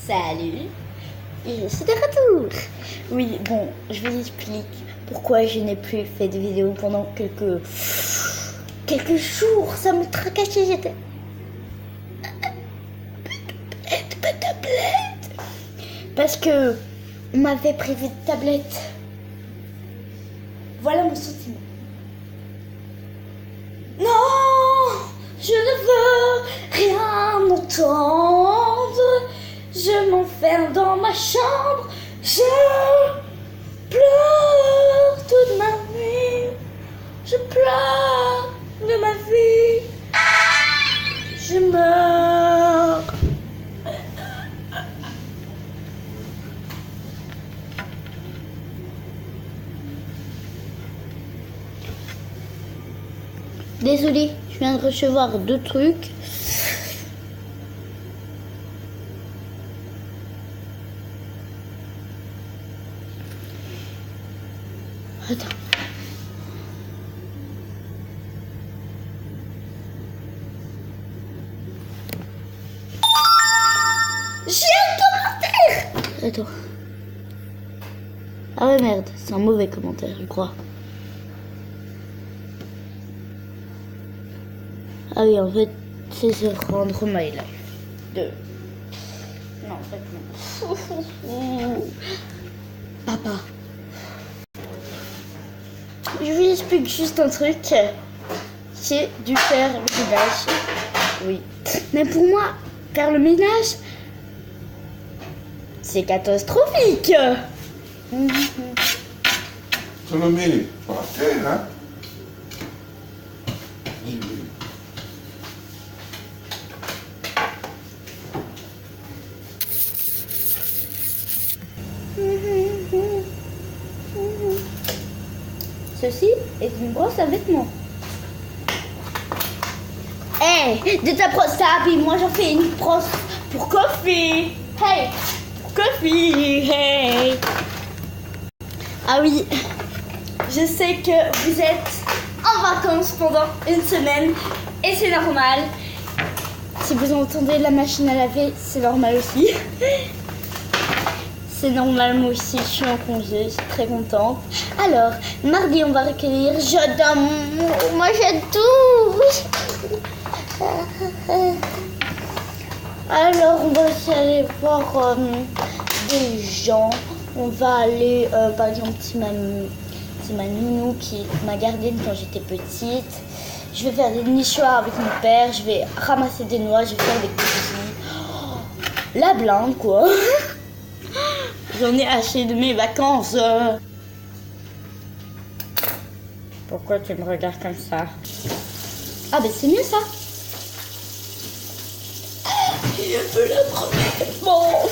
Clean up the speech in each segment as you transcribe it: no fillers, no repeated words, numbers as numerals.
Salut. Et je suis de retour. Oui, bon, je vous explique pourquoi je n'ai plus fait de vidéos pendant quelques jours. Ça me tracassait, j'étais... Pas de tablette. Parce que on m'avait prévu de tablette. Voilà mon sentiment. Non, je ne veux rien entendre. Je m'enferme dans ma chambre. Je pleure toute ma vie. Je pleure de ma vie. Je meurs. Désolée, je viens de recevoir 2 trucs. Attends. J'ai un commentaire. Attends. Ah ouais, merde, c'est un mauvais commentaire, je crois. Ah oui, en fait, c'est se rendre my life. Non, en fait, non. Papa. Je vous explique juste un truc. J'ai dû faire le ménage. Oui. Mais pour moi, faire le ménage, c'est catastrophique. Salomé, par terre, hein? Ceci est une brosse à vêtements. Hey, de ta brosse à habits, moi j'en fais une brosse pour Coffee. Hey, pour Coffee, hey. Ah oui, je sais que vous êtes en vacances pendant une semaine et c'est normal. Si vous entendez la machine à laver, c'est normal aussi. C'est normal, moi aussi, je suis en congé, je suis très contente. Alors, mardi, on va recueillir. J'adore, moi j'adore. Alors, on va aussi aller voir des gens. On va aller, par exemple, c'est ma nounou qui m'a gardienne quand j'étais petite. Je vais faire des nichoirs avec mon père. Je vais ramasser des noix, je vais faire des cookies. Oh, la blinde, quoi. J'en ai acheté de mes vacances. Pourquoi tu me regardes comme ça? Ah ben c'est mieux ça. Il veut la première. Bon.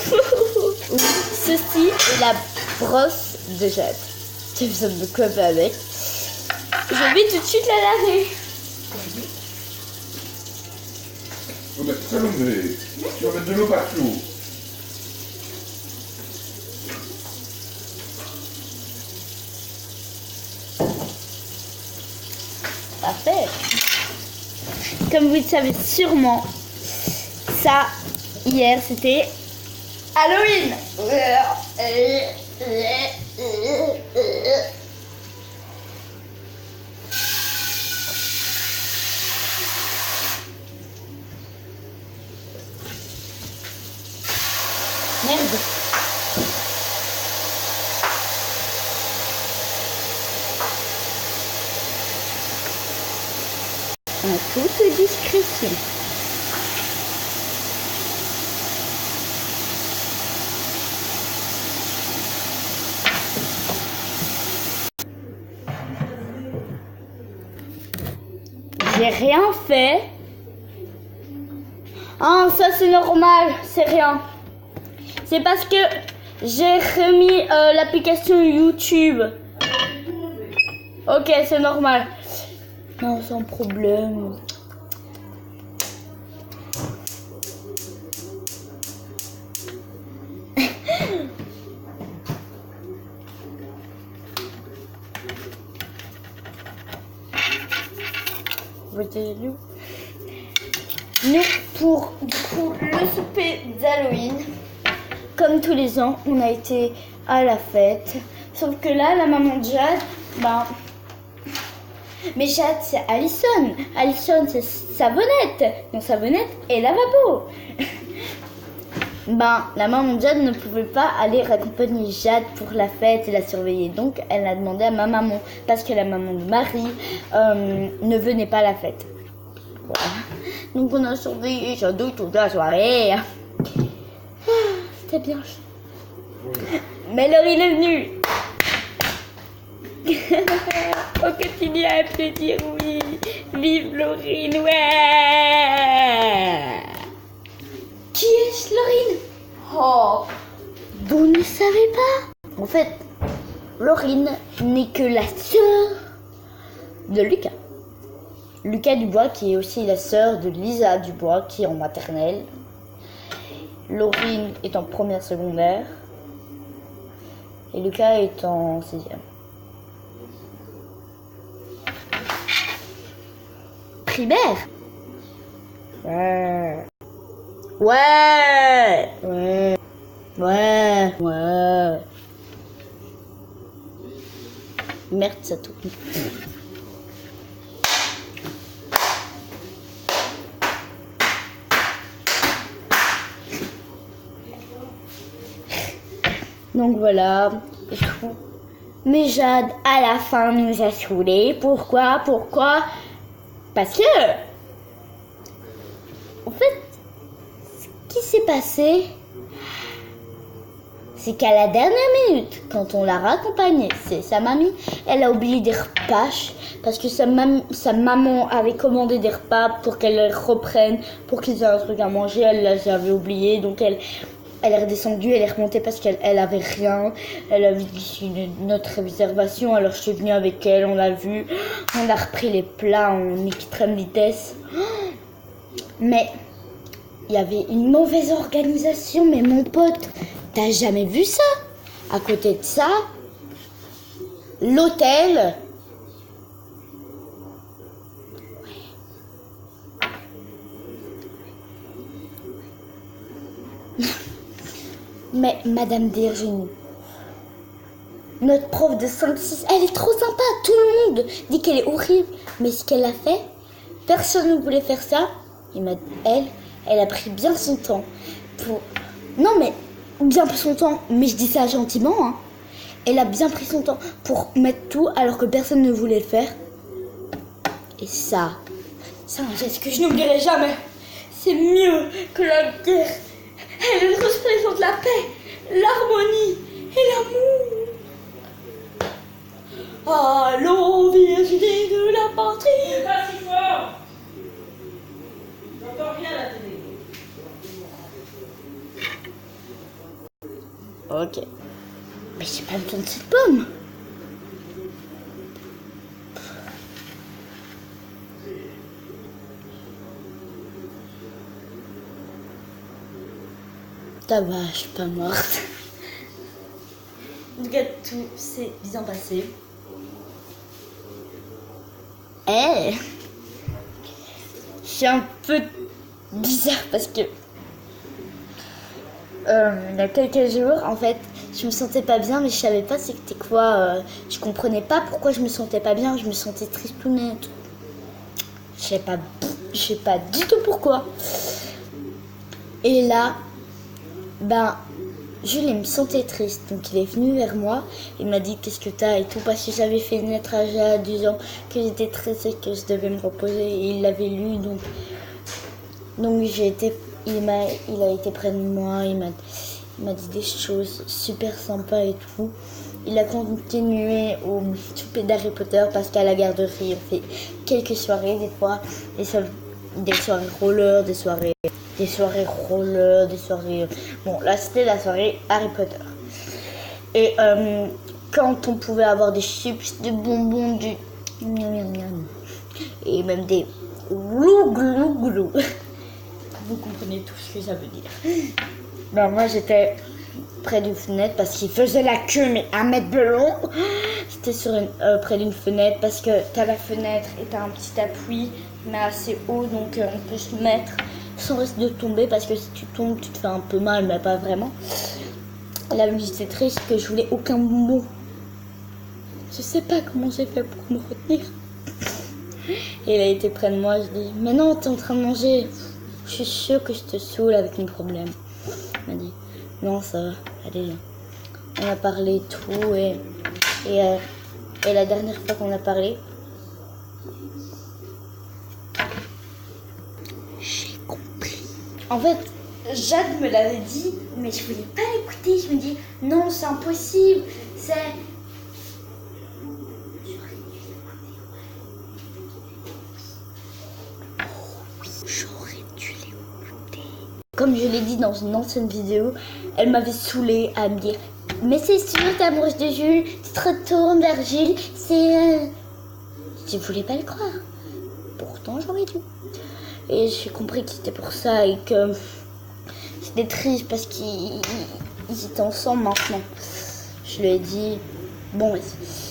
Ceci est la brosse de Jade. J'ai besoin de me coiffer avec. Je vais tout de suite la laver. Faut mettre Salomé, tu vas mettre de l'eau partout. Parfait. Comme vous le savez sûrement, ça, hier, c'était Halloween. Merde. En toute discrétion. J'ai rien fait. Ah, ça c'est normal, c'est rien. C'est parce que j'ai remis l'application YouTube. Ok, c'est normal. Non, sans problème. Voyez-nous. Nous, pour le souper d'Halloween, comme tous les ans, on a été à la fête. Sauf que là, la maman de Jade, mais Jade, c'est Alison. Alison, c'est Savonnette. Donc Savonnette et Lavabo. La maman de Jade ne pouvait pas aller raccompagner Jade pour la fête et la surveiller. Donc, elle a demandé à ma maman, parce que la maman de Marie ne venait pas à la fête. Voilà. Donc, on a surveillé Jade toute la soirée. C'était bien. Mais Laurine est venue. On continue à applaudir, oui. Vive Laurine, ouais. Qui est Laurine? Oh, vous ne savez pas? En fait, Laurine n'est que la sœur de Lucas. Lucas Dubois, qui est aussi la sœur de Lisa Dubois, qui est en maternelle. Laurine est en première secondaire. Et Lucas est en 6e. Primaire? Ouais. Ouais. Ouais. Ouais. Ouais. Merde, ça tourne. Donc voilà, et tout. Mais Jade, à la fin, nous a saoulés. Pourquoi? Parce que, en fait, ce qui s'est passé, c'est qu'à la dernière minute, quand on l'a raccompagnée, c'est sa mamie, elle a oublié des repas, parce que sa maman avait commandé des repas pour qu'elle les reprenne, pour qu'ils aient un truc à manger, elle les avait oubliés, donc elle est redescendue, elle est remontée parce qu'elle avait rien. Elle avait dit notre réservation, alors je suis venue avec elle, on l'a vu. On a repris les plats en extrême vitesse. Mais il y avait une mauvaise organisation, mais mon pote, t'as jamais vu ça? À côté de ça, l'hôtel... Mais Madame Virginie, notre prof de 5-6, elle est trop sympa. Tout le monde dit qu'elle est horrible. Mais ce qu'elle a fait, personne ne voulait faire ça. Elle a pris bien son temps pour... Non mais, bien pris son temps, mais je dis ça gentiment. Hein. Elle a bien pris son temps pour mettre tout alors que personne ne voulait le faire. Et ça, c'est un geste que je n'oublierai jamais. C'est mieux que la guerre. Elle représente la paix, l'harmonie et l'amour. Allons, Virginie de la patrie. C'est pas si fort. J'entends rien à la télé. Ok. Mais j'ai pas besoin de cette pomme. Ça va, je suis pas morte. En tout cas, tout s'est bien passé. C'est un peu bizarre parce que il y a quelques jours, en fait, je me sentais pas bien, mais je savais pas c'était quoi. Je comprenais pas pourquoi je me sentais pas bien. Je me sentais tristounette. Je sais pas du tout pourquoi. Et là, Jules, il me sentait triste, donc il est venu vers moi, il m'a dit qu'est-ce que t'as et tout, parce que j'avais fait naître à Jade 10 ans, que j'étais triste et que je devais me reposer, et il l'avait lu, donc il a été près de moi, il m'a dit des choses super sympas et tout. Il a continué au souper d'Harry Potter, parce qu'à la garderie, on fait quelques soirées, des fois, des soirées roller, des soirées roller, des soirées... Bon, là, c'était la soirée Harry Potter. Et quand on pouvait avoir des chips, des bonbons, et même des glou. Vous comprenez tout ce que ça veut dire. Moi, j'étais près d'une fenêtre parce qu'il faisait la queue, mais 1 mètre de long. J'étais près d'une fenêtre parce que t'as la fenêtre et t'as un petit appui, mais assez haut, donc on peut se mettre sans risque de tomber, parce que si tu tombes, tu te fais un peu mal, mais pas vraiment. Là, j'étais triste que je voulais aucun bonbon. Je sais pas comment j'ai fait pour me retenir. Et il a été près de moi, je dis, mais non, t'es en train de manger. Je suis sûre que je te saoule avec mes problèmes. Il m'a dit, non, ça va, allez, viens. On a parlé tout et la dernière fois qu'on a parlé, j'ai compris. En fait, Jade me l'avait dit, mais je voulais pas l'écouter. Je me dis, non, c'est impossible, c'est... J'aurais dû l'écouter. Comme je l'ai dit dans une ancienne vidéo, elle m'avait saoulée à me dire, mais c'est sûr, t'es amoureuse de Jules, tu te retournes vers Jules, c'est... Je voulais pas le croire. Pourtant, j'aurais dû. Et j'ai compris que c'était pour ça et que c'était triste parce qu'ils étaient ensemble maintenant. Je lui ai dit, bon,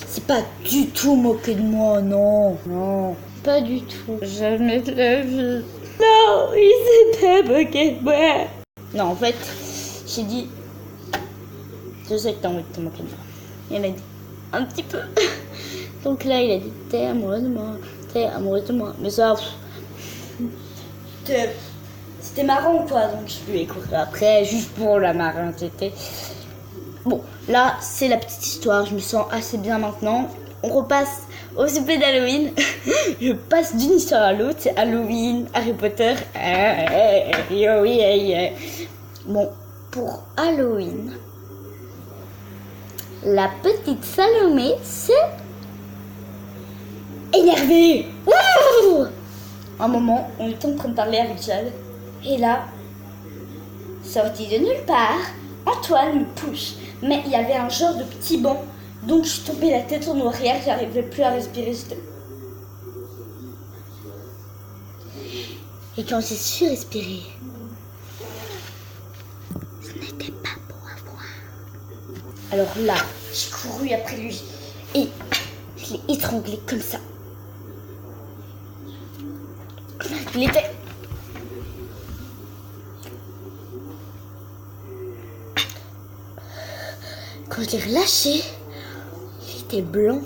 c'est pas du tout moqué de moi, non, non, pas du tout. Jamais de la vie. Non, il s'était moqué de moi. Non, en fait, j'ai dit, je sais que t'as envie de te moquer de moi. Et elle a dit, un petit peu. Donc là, il a dit, t'es amoureuse de moi, t'es amoureuse de moi. Mais ça, c'était marrant quoi, donc je lui ai couru après, juste pour la marre, c'était... Bon, là, c'est la petite histoire, je me sens assez bien maintenant. On repasse au souper d'Halloween. Je passe d'une histoire à l'autre, c'est Halloween, Harry Potter. Bon, pour Halloween, la petite Salomé s'est énervée. Ouh! Un moment, on était en train de parler avec Jade. Et là, sorti de nulle part, Antoine me pousse. Mais il y avait un genre de petit banc. Donc je suis tombée la tête en arrière, j'arrivais plus à respirer. Et quand j'ai su respirer, ce n'était pas beau à voir. Alors là, j'ai couru après lui et je l'ai étranglé comme ça. Il était... Quand je l'ai relâché, il était blanc.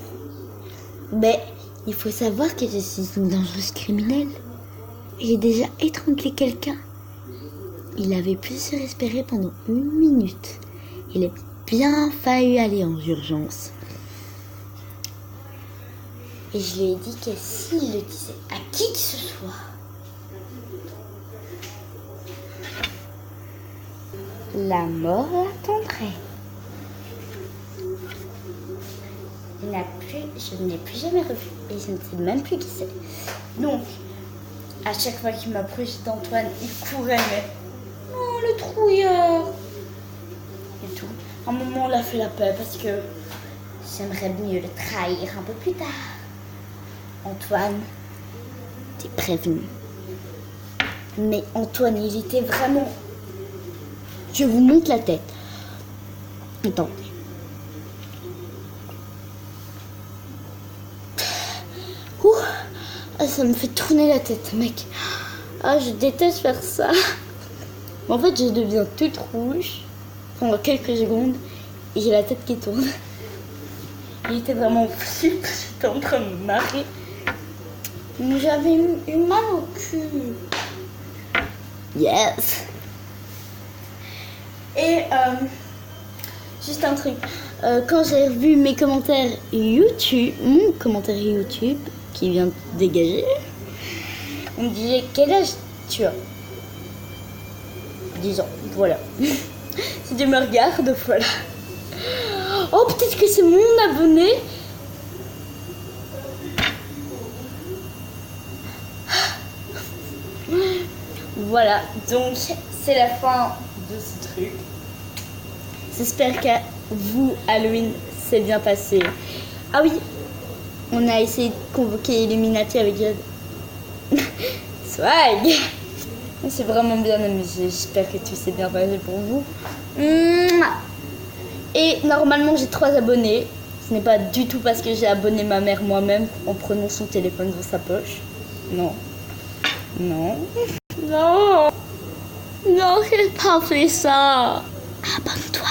Mais il faut savoir que je suis une dangereuse criminelle. J'ai déjà étranglé quelqu'un. Il avait pu se respirer pendant 1 minute. Il a bien failli aller en urgence. Et je lui ai dit que s'il le disait à qui que ce soit, la mort l'attendrait. Je ne l'ai plus jamais revu et je ne sais même plus qui c'est. Donc, à chaque fois qu'il m'approchait d'Antoine, il courait, mais oh le trouilleur et tout. À un moment, on a fait la paix parce que j'aimerais mieux le trahir un peu plus tard. Antoine, t'es prévenu. Mais Antoine, il était vraiment... Je vous montre la tête. Attendez. Ouh, ah, ça me fait tourner la tête, mec. Ah, je déteste faire ça. En fait, je deviens toute rouge pendant quelques secondes et j'ai la tête qui tourne. Il était vraiment fou, j'étais en train de me marrer. Mais j'avais eu mal au cul. Yes. Et juste un truc. Quand j'ai revu mes commentaires YouTube, mon commentaire YouTube qui vient de dégager, on me disait quel âge tu as? 10 ans, voilà. Si tu me regardes, voilà. Oh, peut-être que c'est mon abonné. Voilà, donc c'est la fin de ce truc. J'espère que vous, Halloween, s'est bien passé. Ah oui, on a essayé de convoquer Illuminati avec Jade. Swag. On s'est vraiment bien amusé. J'espère que tout s'est bien passé pour vous. Et normalement, j'ai 3 abonnés. Ce n'est pas du tout parce que j'ai abonné ma mère moi-même en prenant son téléphone dans sa poche. Non. Non. Non. Non, j'ai pas fait ça. Abonne-toi.